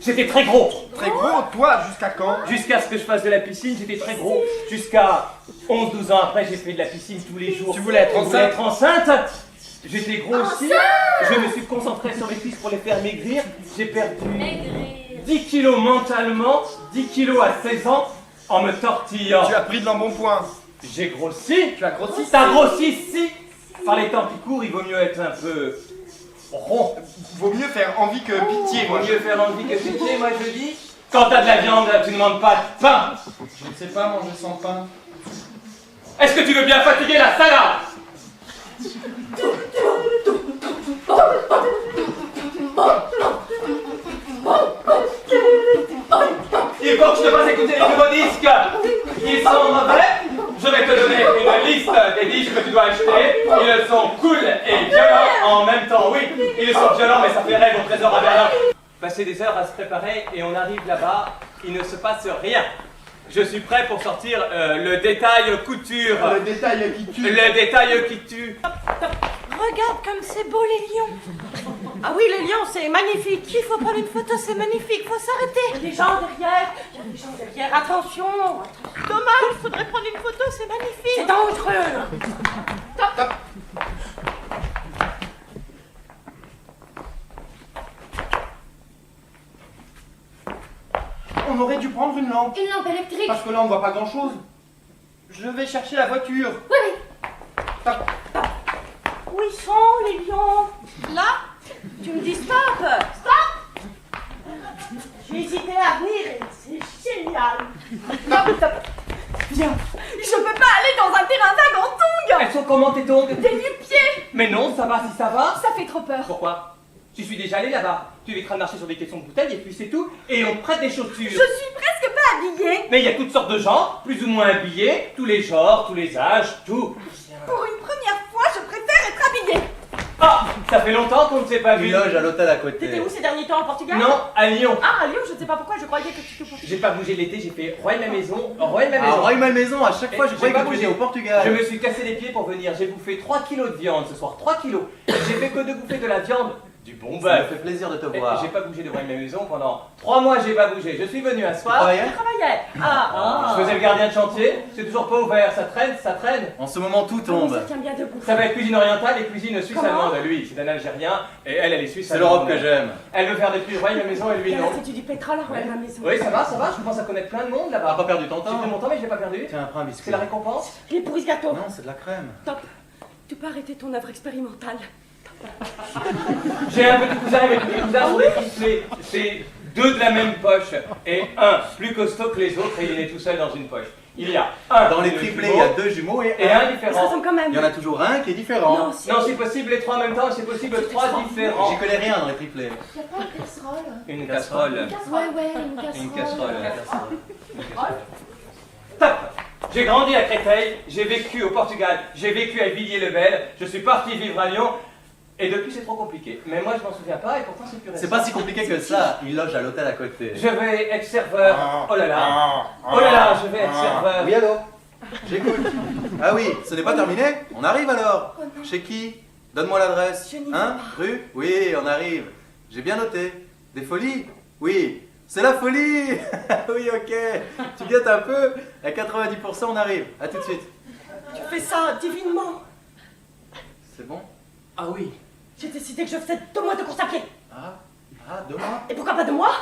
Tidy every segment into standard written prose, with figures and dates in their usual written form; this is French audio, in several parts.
J'étais très gros. Très gros, toi, jusqu'à quand? Jusqu'à ce que je fasse de la piscine, j'étais très gros. Jusqu'à 11-12 ans après, j'ai fait de la piscine tous les jours. Tu voulais être Je voulais enceinte? être enceinte. J'étais gros aussi. Je me suis concentré sur mes cuisses pour les faire maigrir. J'ai perdu 10 kilos mentalement, 10 kilos à 16 ans en me tortillant. Tu as pris de l'embonpoint. J'ai grossi. Tu as grossi? T'as grossi, si. Par les temps qui courent, il vaut mieux être un peu rond. Vaut mieux faire envie que pitié, Il vaut moi. mieux faire envie que pitié, moi je dis. Quand t'as de la viande, tu ne demandes pas de pain. Je ne sais pas manger sans pain. Est-ce que tu veux bien fatiguer la salade? Il faut que je te fasse écouter les nouveaux disques. Ils sont mauvais. Je vais te donner une liste des disques que tu dois acheter. Ils sont cool et violents en même temps. Oui, ils sont violents, mais ça fait rêve au trésor à Berlin. Passer des heures à se préparer et on arrive là-bas, il ne se passe rien. Je suis prêt pour sortir le détail couture. Le détail qui tue. Le détail qui tue. Regarde comme c'est beau les lions. Ah oui, les lions, c'est magnifique. Il faut prendre une photo, c'est magnifique. Faut s'arrêter. Il y a des gens derrière. Il y a des gens derrière. Attention. Dommage, faudrait prendre une photo, c'est magnifique. C'est dangereux. Top. On aurait dû prendre une lampe. Une lampe électrique. Parce que là, on voit pas grand-chose. Je vais chercher la voiture. Oui, oui. Top. Où ils sont les lions? Là? Tu me dis stop. Stop. J'ai hésité à venir et c'est génial. Viens. Je peux pas aller dans un terrain vague en tongs. Elles sont comment tes tongs? Des nu-pieds. Mais non, ça va si ça va. Ça fait trop peur. Pourquoi? Je suis déjà allé là-bas. Tu éviteras de marcher sur des caissons de bouteilles et puis c'est tout. Et on prête des chaussures. Je suis presque pas habillée. Mais il y a toutes sortes de gens, plus ou moins habillés, tous les genres, tous les âges, tout. Pour une première fois, je préfère être habillée. Ah, ça fait longtemps qu'on ne s'est pas vu. Il loge à l'hôtel à T'étais côté. où ces derniers temps, en Portugal? Non, à Lyon. Ah, à Lyon, je ne sais pas pourquoi, je croyais que tu te Portugal. J'ai pas bougé l'été, j'ai fait Roy ma maison, Roy ma Ah, maison. Roy Malmaison, à chaque fois je J'ai croyais pas que tu bougé. étais au Portugal. Je me suis cassé les pieds pour venir. J'ai bouffé 3 kilos de viande ce soir, 3 kilos. J'ai fait que de bouffer de la viande, du bon Ça me bœuf. fait plaisir de te Et voir. J'ai pas bougé de Roy ma maison pendant 3 mois, j'ai pas bougé. Je suis venu un soir. Travaillais Je travaillais. Ah, Je faisais le gardien de chantier, c'est toujours pas ouvert, ça traîne, ça traîne. En ce moment tout Ça tombe. tient bien debout. Ça va être cuisine orientale et cuisine suisse-allemande. Comment? Lui, c'est un Algérien et elle est suisse. C'est l'Europe que j'aime. Elle veut faire des fruits Roy ma maison et lui Quelle non. attitude du pétrole à la maison. Oui, ça va, je commence à connaître plein de monde T'as là-bas. pas perdu ton J'ai pris temps? mon temps mais je l'ai pas perdu. Tiens, prends un C'est biscuit. la récompense. Les pourris ce gâteau. Non, c'est de la crème. Top. Tu peux arrêter ton œuvre expérimentale. J'ai un petit cousin et mes petits cousins sont des triplés. C'est 2 de la même poche et un plus costaud que les autres et il est tout seul dans une poche. Il y a un Dans les de triplés, jumeaux il y a 2 jumeaux et et un. un Ça différent. ressemble quand même. Il y en a toujours un qui est différent. Non, si. Non, c'est possible les 3 en même temps et c'est possible 3 différents. J'y connais rien dans les triplés. Y'a pas une casserole? Une casserole. Ouais, une casserole. Une casserole. Top. J'ai grandi à Créteil, j'ai vécu au Portugal, j'ai vécu à Villiers-le-Bel, je suis parti vivre à Lyon, et depuis c'est trop compliqué. Mais moi je m'en souviens pas et pourtant c'est plus récent. C'est pas si compliqué que ça. Il loge à l'hôtel à côté. Je vais être serveur. Oh là là. Oh là là, je vais être serveur. Oui, allô? J'écoute. Ah oui, ce n'est pas terminé? On arrive alors. Chez qui? Donne-moi l'adresse. Je n'y Hein? Rue? Oui, on arrive. J'ai bien noté. Des folies? Oui. C'est la folie! Oui, ok. Tu guettes un peu? À 90%, on arrive. À tout de suite. Tu fais ça divinement. C'est bon? Ah oui. J'ai décidé que je faisais 2 mois de course à pied. Ah, demain? Et pourquoi pas 2 mois?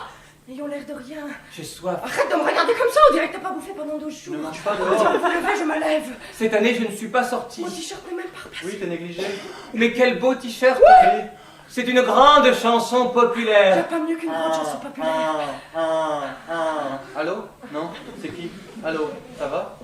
N'ayons l'air de rien. J'ai soif. Arrête de me regarder comme ça, on dirait que t'as pas bouffé pendant 12 jours. Ne mange pas Je me dehors. veux lever, je me lève. Cette année je ne suis pas sorti. Mon t-shirt n'est même pas placé. Oui, t'es négligé. Mais quel beau t-shirt. Oui. C'est une grande chanson Y'a populaire. pas mieux qu'une grande chanson populaire. Allô? Non? C'est qui? Allô? Ça va?